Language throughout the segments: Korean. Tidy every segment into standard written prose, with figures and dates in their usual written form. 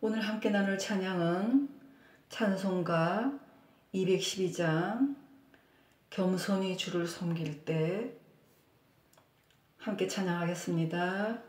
오늘 함께 나눌 찬양은 찬송가 212장 겸손히 주를 섬길 때 함께 찬양하겠습니다.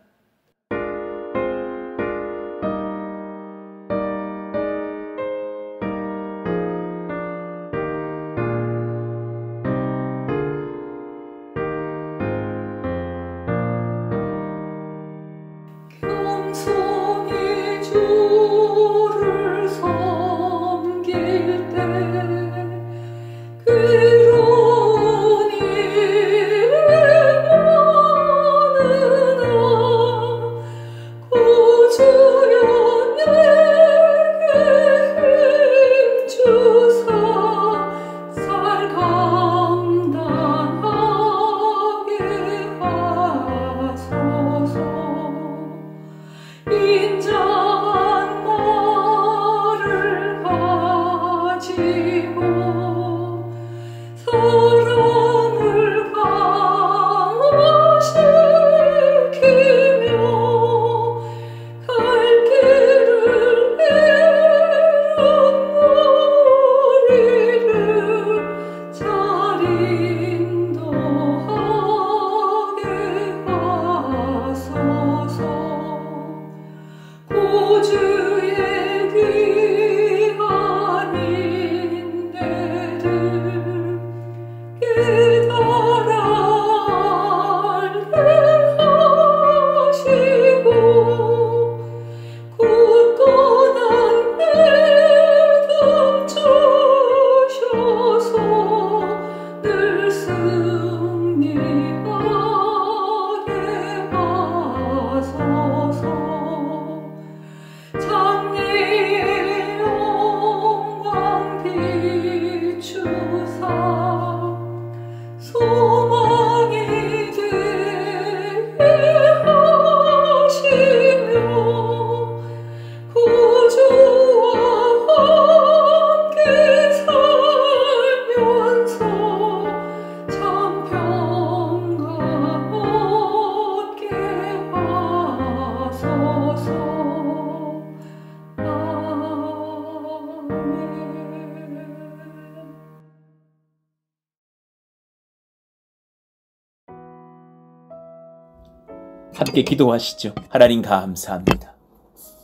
함께 기도하시죠. 하나님 감사합니다.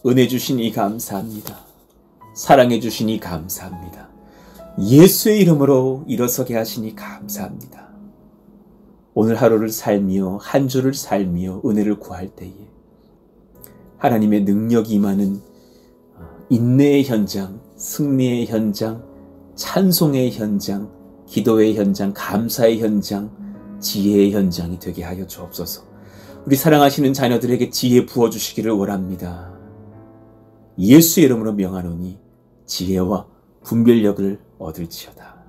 은혜 주시니 감사합니다. 사랑해 주시니 감사합니다. 예수의 이름으로 일어서게 하시니 감사합니다. 오늘 하루를 살며 한 주를 살며 은혜를 구할 때에 하나님의 능력이 임하는 인내의 현장, 승리의 현장, 찬송의 현장, 기도의 현장, 감사의 현장, 지혜의 현장이 되게 하여 주옵소서. 우리 사랑하시는 자녀들에게 지혜 부어주시기를 원합니다. 예수의 이름으로 명하노니 지혜와 분별력을 얻을지어다.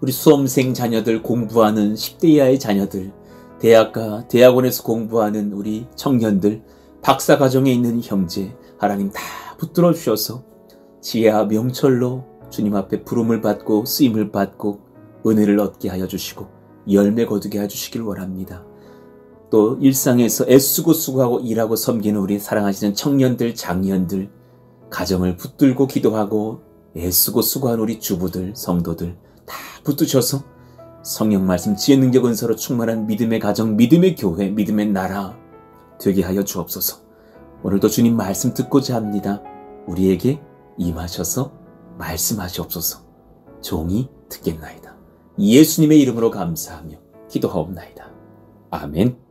우리 수험생 자녀들, 공부하는 10대 이하의 자녀들, 대학과 대학원에서 공부하는 우리 청년들, 박사과정에 있는 형제, 하나님 다 붙들어 주셔서 지혜와 명철로 주님 앞에 부름을 받고 쓰임을 받고 은혜를 얻게 하여 주시고 열매 거두게 해주시길 원합니다. 또 일상에서 애쓰고 수고하고 일하고 섬기는 우리 사랑하시는 청년들, 장년들, 가정을 붙들고 기도하고 애쓰고 수고하는 우리 주부들, 성도들 다 붙드셔서 성령 말씀, 지혜, 능력, 은사로 충만한 믿음의 가정, 믿음의 교회, 믿음의 나라 되게 하여 주옵소서. 오늘도 주님 말씀 듣고자 합니다. 우리에게 임하셔서 말씀하시옵소서. 종이 듣겠나이다. 예수님의 이름으로 감사하며 기도하옵나이다. 아멘.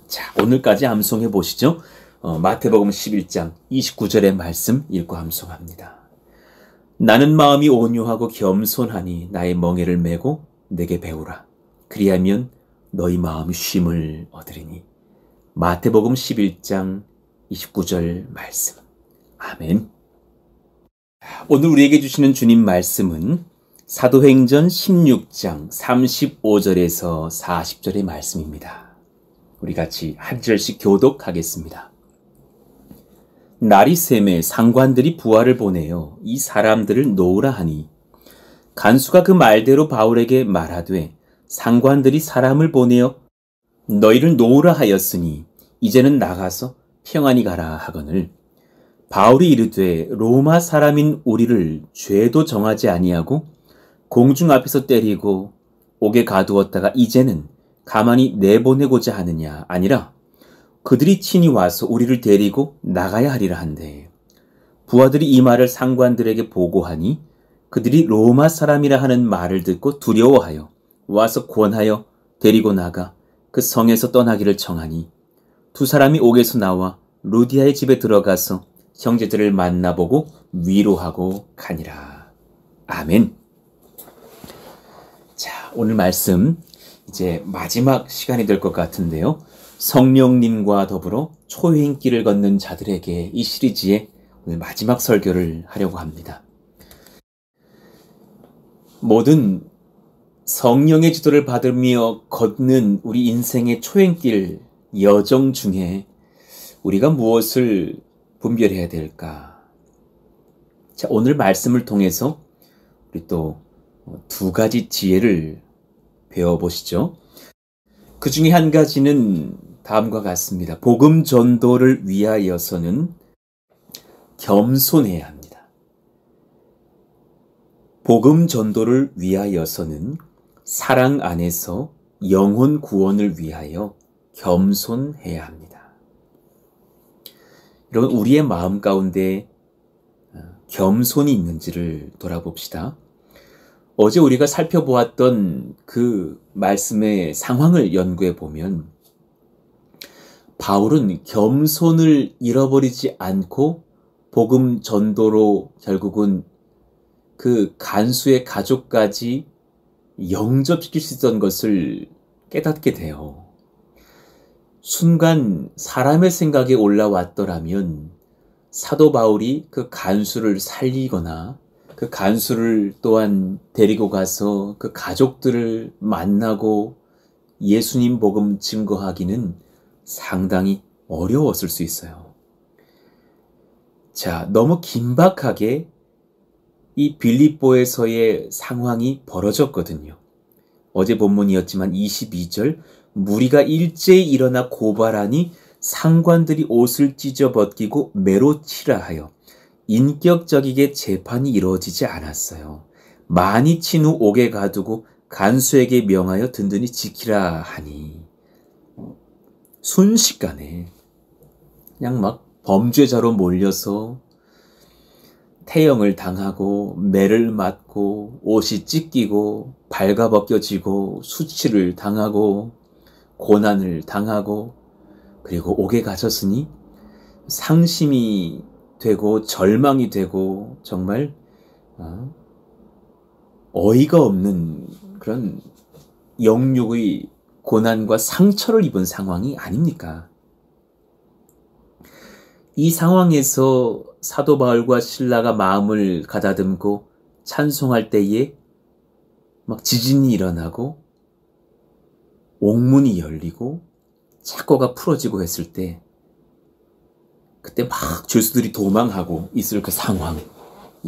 자, 오늘까지 암송해 보시죠. 마태복음 11장 29절의 말씀 읽고 암송합니다. 나는 마음이 온유하고 겸손하니 나의 멍에를 메고 내게 배우라. 그리하면 너희 마음이 쉼을 얻으리니. 마태복음 11장 29절 말씀. 아멘. 오늘 우리에게 주시는 주님 말씀은 사도행전 16장 35절에서 40절의 말씀입니다. 우리 같이 한 절씩 교독하겠습니다. 날이 새매 상관들이 부하를 보내어 이 사람들을 놓으라 하니 간수가 그 말대로 바울에게 말하되 상관들이 사람을 보내어 너희를 놓으라 하였으니 이제는 나가서 평안히 가라 하거늘 바울이 이르되 로마 사람인 우리를 죄도 정하지 아니하고 공중 앞에서 때리고 옥에 가두었다가 이제는 가만히 내보내고자 하느냐 아니라 그들이 친히 와서 우리를 데리고 나가야 하리라 한대. 부하들이 이 말을 상관들에게 보고하니 그들이 로마 사람이라 하는 말을 듣고 두려워하여 와서 권하여 데리고 나가 그 성에서 떠나기를 청하니 두 사람이 옥에서 나와 루디아의 집에 들어가서 형제들을 만나보고 위로하고 가니라. 아멘. 자, 오늘 말씀 이제 마지막 시간이 될 것 같은데요. 성령님과 더불어 초행길을 걷는 자들에게 이 시리즈의 오늘 마지막 설교를 하려고 합니다. 모든 성령의 지도를 받으며 걷는 우리 인생의 초행길 여정 중에 우리가 무엇을 분별해야 될까? 자, 오늘 말씀을 통해서 우리 또 두 가지 지혜를 배워보시죠. 그 중에 한 가지는 다음과 같습니다. 복음 전도를 위하여서는 겸손해야 합니다. 복음 전도를 위하여서는 사랑 안에서 영혼 구원을 위하여 겸손해야 합니다. 여러분, 우리의 마음 가운데 겸손이 있는지를 돌아봅시다. 어제 우리가 살펴보았던 그 말씀의 상황을 연구해 보면 바울은 겸손을 잃어버리지 않고 복음 전도로 결국은 그 간수의 가족까지 영접시킬 수 있던 것을 깨닫게 돼요. 순간 사람의 생각에 올라왔더라면 사도 바울이 그 간수를 살리거나 그 간수를 또한 데리고 가서 그 가족들을 만나고 예수님 복음 증거하기는 상당히 어려웠을 수 있어요. 자, 너무 긴박하게 이 빌립보에서의 상황이 벌어졌거든요. 어제 본문이었지만 22절 무리가 일제히 일어나 고발하니 상관들이 옷을 찢어 벗기고 매로 치라 하여 인격적이게 재판이 이루어지지 않았어요. 많이 친 후 옥에 가두고 간수에게 명하여 든든히 지키라 하니 순식간에 그냥 막 범죄자로 몰려서 태형을 당하고 매를 맞고 옷이 찢기고 발가벗겨지고 수치를 당하고 고난을 당하고 그리고 옥에 갇혔으니 상심이 되고 절망이 되고 정말 어이가 없는 그런 영육의 고난과 상처를 입은 상황이 아닙니까? 이 상황에서 사도 바울과 실라가 마음을 가다듬고 찬송할 때에 막 지진이 일어나고 옥문이 열리고 착고가 풀어지고 했을 때 그때 막 죄수들이 도망하고 있을 그 상황.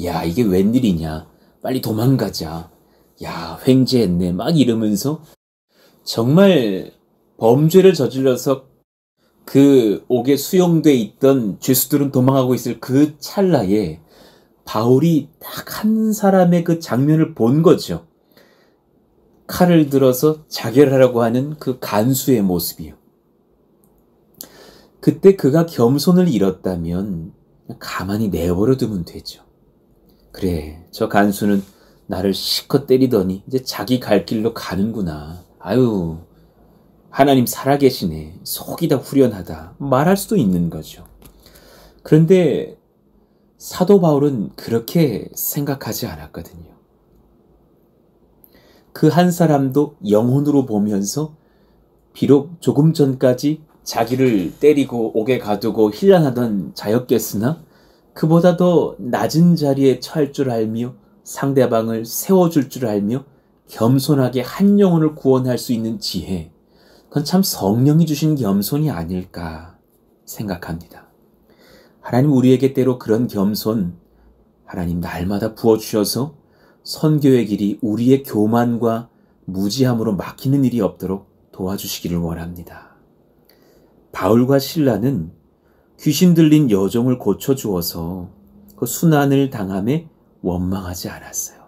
야, 이게 웬일이냐. 빨리 도망가자. 야, 횡재했네. 막 이러면서 정말 범죄를 저질러서 그 옥에 수용돼 있던 죄수들은 도망하고 있을 그 찰나에 바울이 딱 한 사람의 그 장면을 본 거죠. 칼을 들어서 자결하려고 하는 그 간수의 모습이요. 그때 그가 겸손을 잃었다면 가만히 내버려 두면 되죠. 그래, 저 간수는 나를 실컷 때리더니 이제 자기 갈 길로 가는구나. 아유, 하나님 살아계시네. 속이 다 후련하다. 말할 수도 있는 거죠. 그런데 사도 바울은 그렇게 생각하지 않았거든요. 그 한 사람도 영혼으로 보면서 비록 조금 전까지 자기를 때리고 옥에 가두고 힐난하던 자였겠으나 그보다 더 낮은 자리에 처할 줄 알며 상대방을 세워줄 줄 알며 겸손하게 한 영혼을 구원할 수 있는 지혜, 그건 참 성령이 주신 겸손이 아닐까 생각합니다. 하나님 우리에게 때로 그런 겸손 하나님 날마다 부어주셔서 선교의 길이 우리의 교만과 무지함으로 막히는 일이 없도록 도와주시기를 원합니다. 바울과 실라는 귀신 들린 여종을 고쳐주어서 그 순환을 당함에 원망하지 않았어요.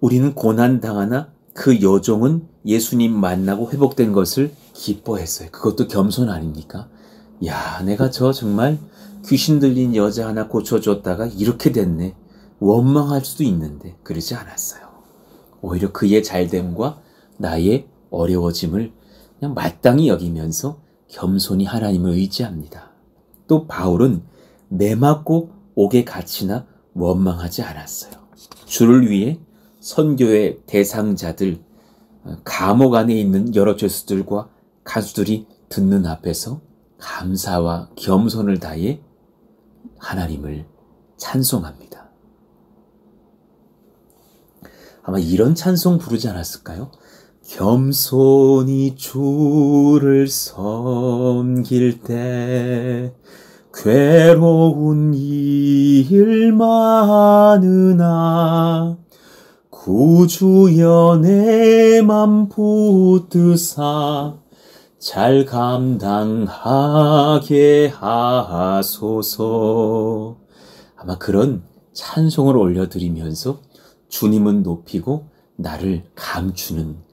우리는 고난당하나 그 여종은 예수님 만나고 회복된 것을 기뻐했어요. 그것도 겸손 아닙니까? 야, 내가 정말 귀신 들린 여자 하나 고쳐줬다가 이렇게 됐네. 원망할 수도 있는데 그러지 않았어요. 오히려 그의 잘됨과 나의 어려워짐을 그냥 마땅히 여기면서 겸손히 하나님을 의지합니다. 또 바울은 매맞고 옥에 갇히나 원망하지 않았어요. 주를 위해 선교의 대상자들, 감옥 안에 있는 여러 죄수들과 가수들이 듣는 앞에서 감사와 겸손을 다해 하나님을 찬송합니다. 아마 이런 찬송 부르지 않았을까요? 겸손히 주를 섬길 때 괴로운 일 많으나 구주여 내 맘 붙드사 잘 감당하게 하소서. 아마 그런 찬송을 올려드리면서 주님은 높이고 나를 감추는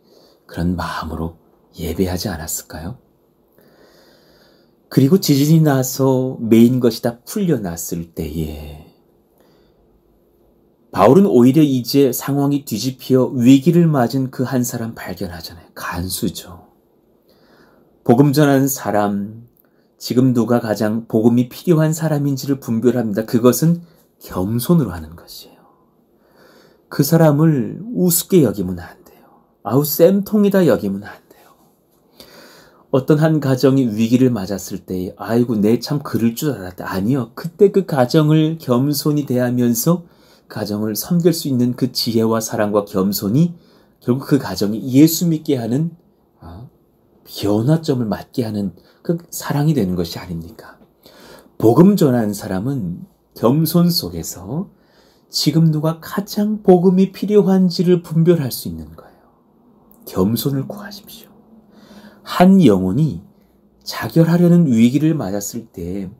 그런 마음으로 예배하지 않았을까요? 그리고 지진이 나서 메인 것이 다 풀려났을 때에 바울은 오히려 이제 상황이 뒤집혀 위기를 맞은 그 한 사람 발견하잖아요. 간수죠. 복음 전하는 사람, 지금 누가 가장 복음이 필요한 사람인지를 분별합니다. 그것은 겸손으로 하는 것이에요. 그 사람을 우습게 여기면 안 돼요. 아우 쌤통이다 여기면 안 돼요. 어떤 한 가정이 위기를 맞았을 때 아이고 내 참 그럴 줄 알았다. 아니요. 그때 그 가정을 겸손히 대하면서 가정을 섬길 수 있는 그 지혜와 사랑과 겸손이 결국 그 가정이 예수 믿게 하는 변화점을 맞게 하는 그 사랑이 되는 것이 아닙니까? 복음 전하는 사람은 겸손 속에서 지금 누가 가장 복음이 필요한지를 분별할 수 있는 거예요. 겸손을 구하십시오. 한 영혼이 자결하려는 위기를 맞았을 때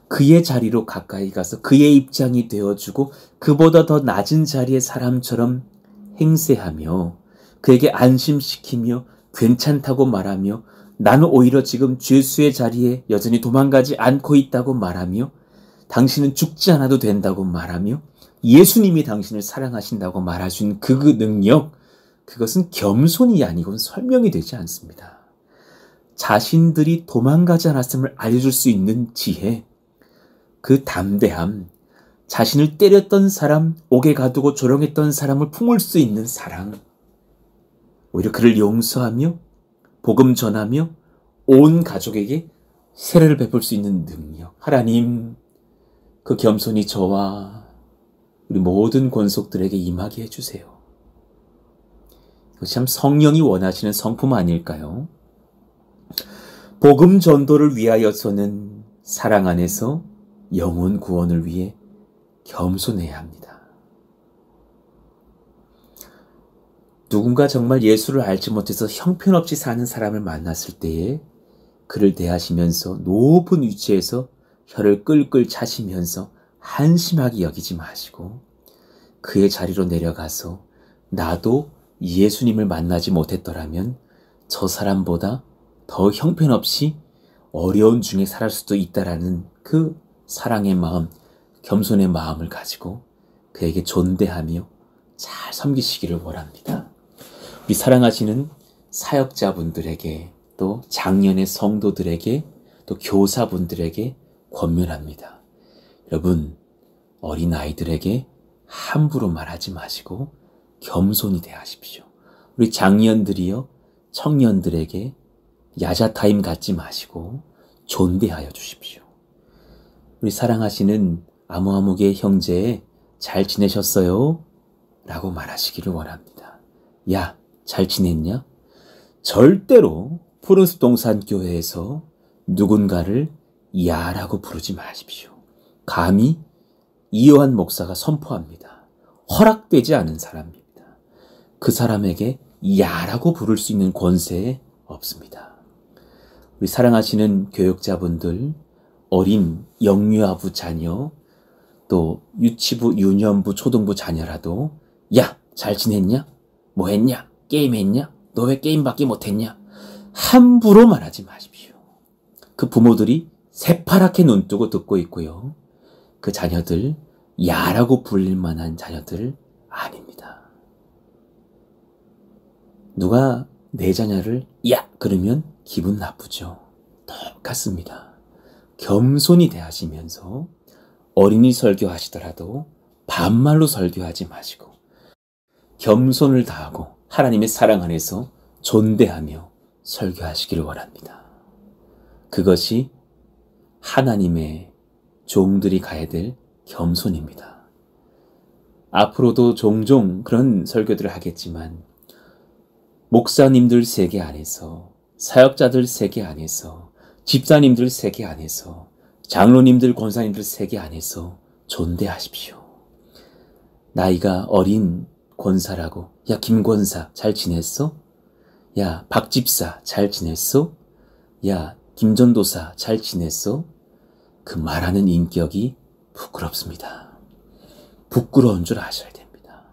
그의 자리로 가까이 가서 그의 입장이 되어주고 그보다 더 낮은 자리의 사람처럼 행세하며 그에게 안심시키며 괜찮다고 말하며 나는 오히려 지금 죄수의 자리에 여전히 도망가지 않고 있다고 말하며 당신은 죽지 않아도 된다고 말하며 예수님이 당신을 사랑하신다고 말할 수 있는 그 능력, 그것은 겸손이 아니고는 설명이 되지 않습니다. 자신들이 도망가지 않았음을 알려줄 수 있는 지혜, 그 담대함, 자신을 때렸던 사람, 옥에 가두고 조롱했던 사람을 품을 수 있는 사랑, 오히려 그를 용서하며 복음 전하며 온 가족에게 세례를 베풀 수 있는 능력. 하나님, 그 겸손이 저와 우리 모든 권속들에게 임하게 해주세요. 이것이 참 성령이 원하시는 성품 아닐까요? 복음 전도를 위하여서는 사랑 안에서 영혼 구원을 위해 겸손해야 합니다. 누군가 정말 예수를 알지 못해서 형편없이 사는 사람을 만났을 때에 그를 대하시면서 높은 위치에서 혀를 끌끌 차시면서 한심하게 여기지 마시고 그의 자리로 내려가서 나도 예수님을 만나지 못했더라면 저 사람보다 더 형편없이 어려운 중에 살 수도 있다라는 그 사랑의 마음, 겸손의 마음을 가지고 그에게 존대하며 잘 섬기시기를 원합니다. 우리 사랑하시는 사역자분들에게 또 장년의 성도들에게 또 교사분들에게 권면합니다. 여러분, 어린아이들에게 함부로 말하지 마시고 겸손히 대하십시오. 우리 장년들이요, 청년들에게 야자타임 갖지 마시고 존대하여 주십시오. 우리 사랑하시는 아무아무개 형제 잘 지내셨어요? 라고 말하시기를 원합니다. 야, 잘 지냈냐? 절대로 푸른숲 동산교회에서 누군가를 야라고 부르지 마십시오. 감히 이요한 목사가 선포합니다. 허락되지 않은 사람입니다. 그 사람에게 야라고 부를 수 있는 권세 없습니다. 우리 사랑하시는 교육자분들, 어린 영유아부 자녀, 또 유치부, 유년부, 초등부 자녀라도 야, 잘 지냈냐? 뭐 했냐? 게임했냐? 너 왜 게임밖에 못했냐? 함부로 말하지 마십시오. 그 부모들이 새파랗게 눈뜨고 듣고 있고요. 그 자녀들 야라고 불릴 만한 자녀들 아닙니다. 누가 내 자녀를 야 그러면 기분 나쁘죠. 똑같습니다. 겸손히 대하시면서 어린이 설교하시더라도 반말로 설교하지 마시고 겸손을 다하고 하나님의 사랑 안에서 존대하며 설교하시기를 원합니다. 그것이 하나님의 종들이 가야 될 겸손입니다. 앞으로도 종종 그런 설교들을 하겠지만 목사님들 세계 안에서, 사역자들 세계 안에서, 집사님들 세계 안에서, 장로님들, 권사님들 세계 안에서 존대하십시오. 나이가 어린 권사라고 야 김권사 잘 지냈어? 야 박집사 잘 지냈어? 야 김전도사 잘 지냈어? 그 말하는 인격이 부끄럽습니다. 부끄러운 줄 아셔야 됩니다.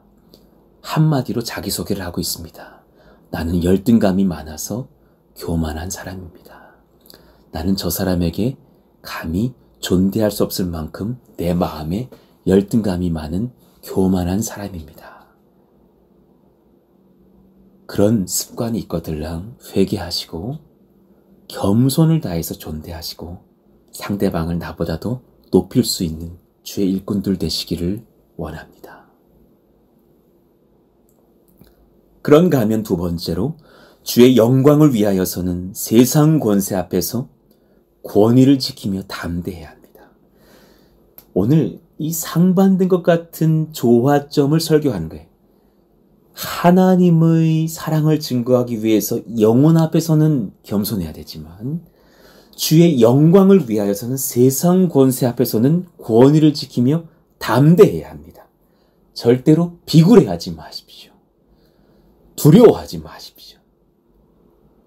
한마디로 자기소개를 하고 있습니다. 나는 열등감이 많아서 교만한 사람입니다. 나는 저 사람에게 감히 존대할 수 없을 만큼 내 마음에 열등감이 많은 교만한 사람입니다. 그런 습관이 있거들랑 회개하시고 겸손을 다해서 존대하시고 상대방을 나보다도 높일 수 있는 주의 일꾼들 되시기를 원합니다. 그런가 하면 두 번째로 주의 영광을 위하여서는 세상 권세 앞에서 권위를 지키며 담대해야 합니다. 오늘 이 상반된 것 같은 조화점을 설교하는 거예요. 하나님의 사랑을 증거하기 위해서 영혼 앞에서는 겸손해야 되지만 주의 영광을 위하여서는 세상 권세 앞에서는 권위를 지키며 담대해야 합니다. 절대로 비굴해하지 마십시오. 두려워하지 마십시오.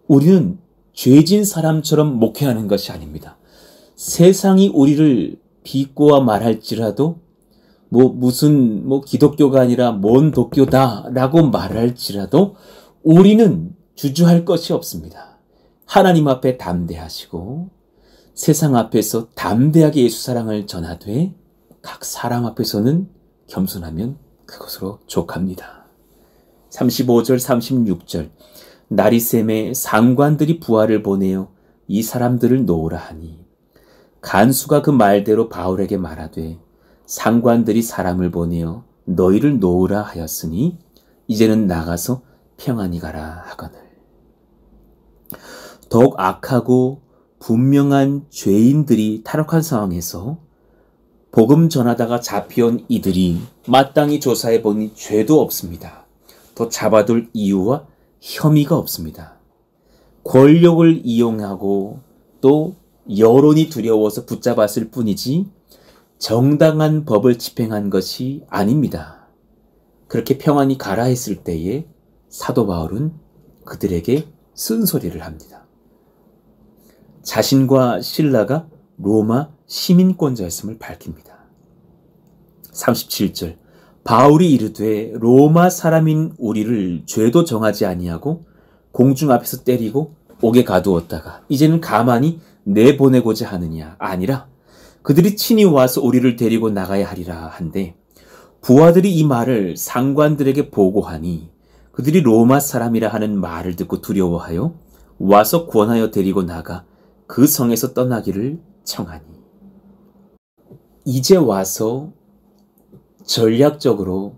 우리는 죄진 사람처럼 목회하는 것이 아닙니다. 세상이 우리를 비꼬아 말할지라도 무슨 기독교가 아니라 뭔 독교다라고 말할지라도 우리는 주저할 것이 없습니다. 하나님 앞에 담대하시고 세상 앞에서 담대하게 예수 사랑을 전하되 각 사람 앞에서는 겸손하면 그것으로 족합니다. 35절 36절 나리샘의 상관들이 부하를 보내어 이 사람들을 놓으라 하니 간수가 그 말대로 바울에게 말하되 상관들이 사람을 보내어 너희를 놓으라 하였으니 이제는 나가서 평안히 가라 하거늘. 더욱 악하고 분명한 죄인들이 탈옥한 상황에서 복음 전하다가 잡혀온 이들이 마땅히 조사해 보니 죄도 없습니다. 더 잡아둘 이유와 혐의가 없습니다. 권력을 이용하고 또 여론이 두려워서 붙잡았을 뿐이지 정당한 법을 집행한 것이 아닙니다. 그렇게 평안히 가라 했을 때에 사도 바울은 그들에게 쓴소리를 합니다. 자신과 신라가 로마 시민권자였음을 밝힙니다. 37절 바울이 이르되 로마 사람인 우리를 죄도 정하지 아니하고 공중 앞에서 때리고 옥에 가두었다가 이제는 가만히 내보내고자 하느냐? 아니라 그들이 친히 와서 우리를 데리고 나가야 하리라 한데 부하들이 이 말을 상관들에게 보고하니 그들이 로마 사람이라 하는 말을 듣고 두려워하여 와서 권하여 데리고 나가 그 성에서 떠나기를 청하니 이제 와서 전략적으로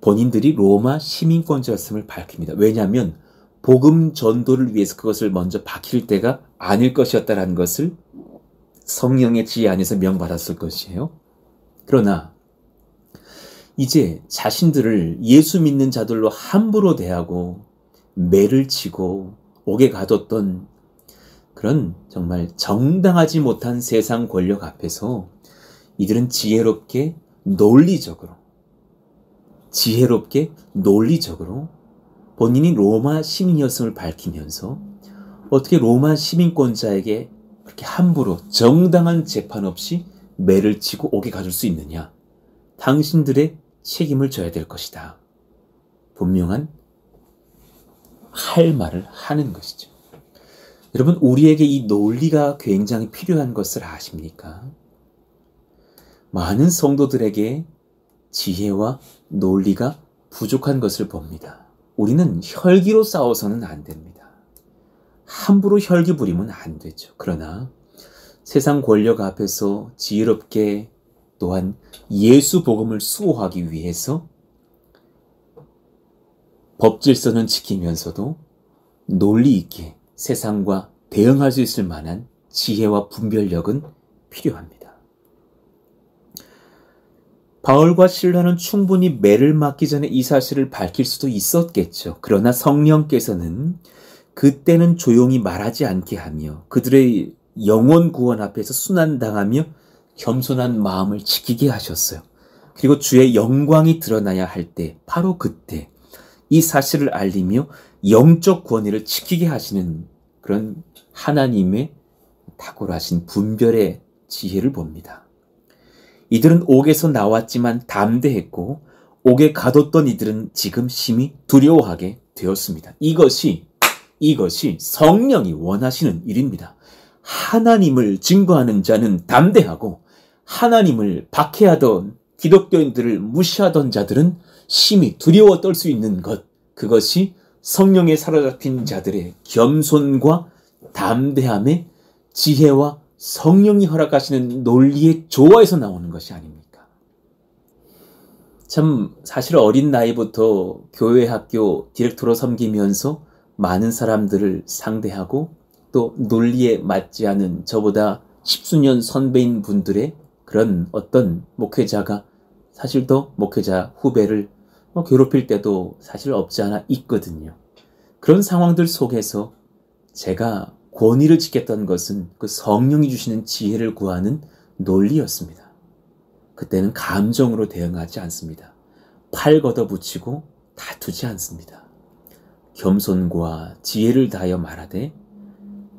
본인들이 로마 시민권자였음을 밝힙니다. 왜냐하면 복음 전도를 위해서 그것을 먼저 밝힐 때가 아닐 것이었다는 것을 성령의 지혜 안에서 명받았을 것이에요. 그러나 이제 자신들을 예수 믿는 자들로 함부로 대하고 매를 치고 옥에 가뒀던 그런 정말 정당하지 못한 세상 권력 앞에서 이들은 지혜롭게 논리적으로 본인이 로마 시민이었음을 밝히면서 어떻게 로마 시민권자에게 그렇게 함부로 정당한 재판 없이 매를 치고 옥에 가둘 수 있느냐? 당신들의 책임을 져야 될 것이다. 분명한 할 말을 하는 것이죠. 여러분, 우리에게 이 논리가 굉장히 필요한 것을 아십니까? 많은 성도들에게 지혜와 논리가 부족한 것을 봅니다. 우리는 혈기로 싸워서는 안 됩니다. 함부로 혈기 부리면 안 되죠. 그러나 세상 권력 앞에서 지혜롭게 또한 예수 복음을 수호하기 위해서 법 질서는 지키면서도 논리 있게 세상과 대응할 수 있을 만한 지혜와 분별력은 필요합니다. 바울과 실라는 충분히 매를 맞기 전에 이 사실을 밝힐 수도 있었겠죠. 그러나 성령께서는 그때는 조용히 말하지 않게 하며 그들의 영혼 구원 앞에서 순환당하며 겸손한 마음을 지키게 하셨어요. 그리고 주의 영광이 드러나야 할 때, 바로 그때 이 사실을 알리며 영적 권위를 지키게 하시는 그런 하나님의 탁월하신 분별의 지혜를 봅니다. 이들은 옥에서 나왔지만 담대했고 옥에 가뒀던 이들은 지금 심히 두려워하게 되었습니다. 이것이 성령이 원하시는 일입니다. 하나님을 증거하는 자는 담대하고 하나님을 박해하던 기독교인들을 무시하던 자들은 심히 두려워 떨 수 있는 것, 그것이 성령에 사로잡힌 자들의 겸손과 담대함의 지혜와 성령이 허락하시는 논리의 조화에서 나오는 것이 아닙니까? 참 사실 어린 나이부터 교회 학교 디렉터로 섬기면서 많은 사람들을 상대하고 또 논리에 맞지 않은 저보다 십수년 선배인 분들의 그런 어떤 목회자가 사실 더 목회자 후배를 괴롭힐 때도 사실 없지 않아 있거든요. 그런 상황들 속에서 제가 권위를 지켰던 것은 그 성령이 주시는 지혜를 구하는 논리였습니다. 그때는 감정으로 대응하지 않습니다. 팔 걷어붙이고 다투지 않습니다. 겸손과 지혜를 다하여 말하되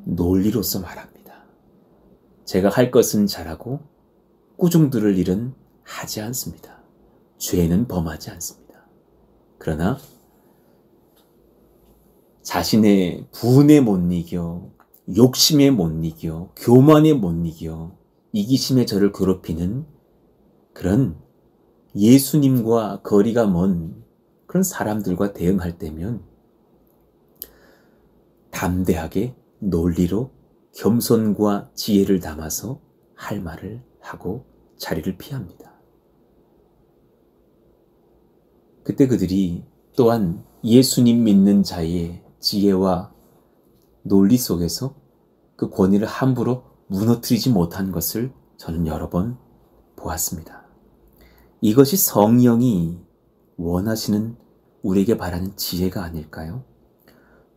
논리로서 말합니다. 제가 할 것은 잘하고 꾸중 들을 일은 하지 않습니다. 죄는 범하지 않습니다. 그러나 자신의 분에 못 이겨, 욕심에 못 이겨, 교만에 못 이겨, 이기심에 저를 괴롭히는 그런 예수님과 거리가 먼 그런 사람들과 대응할 때면 담대하게 논리로 겸손과 지혜를 담아서 할 말을 하고 자리를 피합니다. 그때 그들이 또한 예수님 믿는 자의 지혜와 논리 속에서 그 권위를 함부로 무너뜨리지 못한 것을 저는 여러 번 보았습니다. 이것이 성령이 원하시는 우리에게 바라는 지혜가 아닐까요?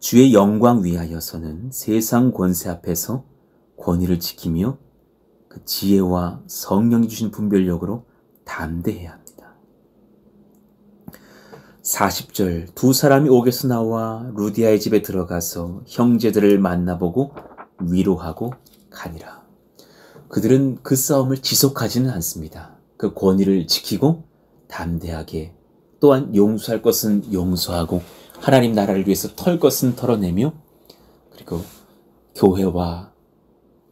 주의 영광 위하여서는 세상 권세 앞에서 권위를 지키며 그 지혜와 성령이 주신 분별력으로 담대해야 합니다. 40절, 두 사람이 옥에서 나와 루디아의 집에 들어가서 형제들을 만나보고 위로하고 가니라. 그들은 그 싸움을 지속하지는 않습니다. 그 권위를 지키고 담대하게 또한 용서할 것은 용서하고 하나님 나라를 위해서 털 것은 털어내며 그리고 교회와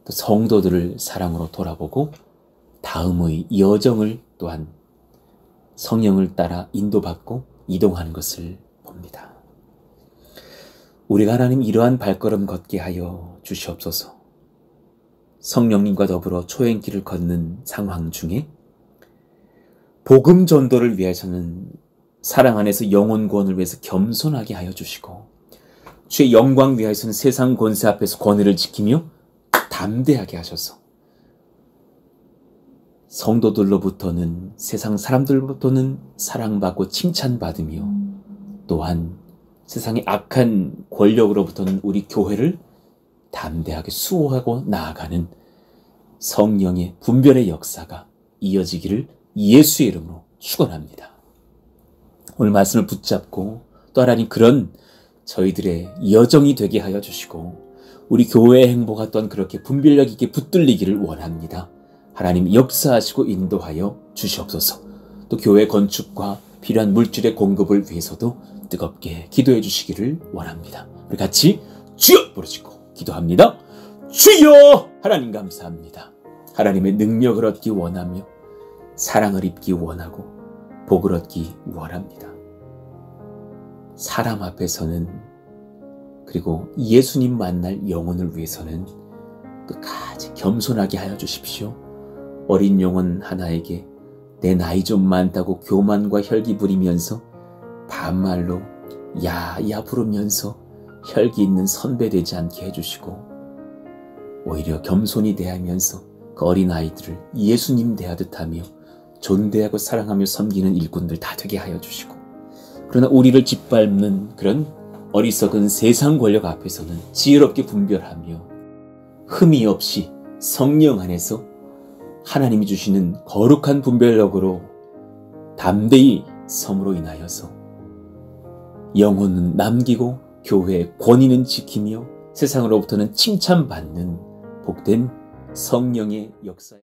또 성도들을 사랑으로 돌아보고 다음의 여정을 또한 성령을 따라 인도받고 이동하는 것을 봅니다. 우리가 하나님 이러한 발걸음 걷게 하여 주시옵소서. 성령님과 더불어 초행길을 걷는 상황 중에 복음 전도를 위해서는 사랑 안에서 영혼 구원을 위해서 겸손하게 하여 주시고 주의 영광 위하여서는 세상 권세 앞에서 권위를 지키며 담대하게 하셔서 성도들로부터는 세상 사람들로부터는 사랑받고 칭찬받으며 또한 세상의 악한 권력으로부터는 우리 교회를 담대하게 수호하고 나아가는 성령의 분별의 역사가 이어지기를 예수의 이름으로 축원합니다. 오늘 말씀을 붙잡고 또 하나님 그런 저희들의 여정이 되게 하여 주시고 우리 교회의 행보가 또한 그렇게 분별력 있게 붙들리기를 원합니다. 하나님이 역사하시고 인도하여 주시옵소서. 또 교회 건축과 필요한 물질의 공급을 위해서도 뜨겁게 기도해 주시기를 원합니다. 우리 같이 주여 부르짖고 기도합니다. 주여! 하나님 감사합니다. 하나님의 능력을 얻기 원하며 사랑을 입기 원하고 복을 얻기 원합니다. 사람 앞에서는 그리고 예수님 만날 영혼을 위해서는 끝까지 겸손하게 하여 주십시오. 어린 영혼 하나에게 내 나이 좀 많다고 교만과 혈기 부리면서 반말로 야야 부르면서 혈기 있는 선배 되지 않게 해주시고 오히려 겸손히 대하면서 그 어린아이들을 예수님 대하듯 하며 존대하고 사랑하며 섬기는 일꾼들 다 되게 하여 주시고 그러나 우리를 짓밟는 그런 어리석은 세상 권력 앞에서는 지혜롭게 분별하며 흠이 없이 성령 안에서 하나님이 주시는 거룩한 분별력으로 담대히 섬으로 인하여서 영혼은 남기고 교회의 권위는 지키며 세상으로부터는 칭찬받는 복된 성령의 역사.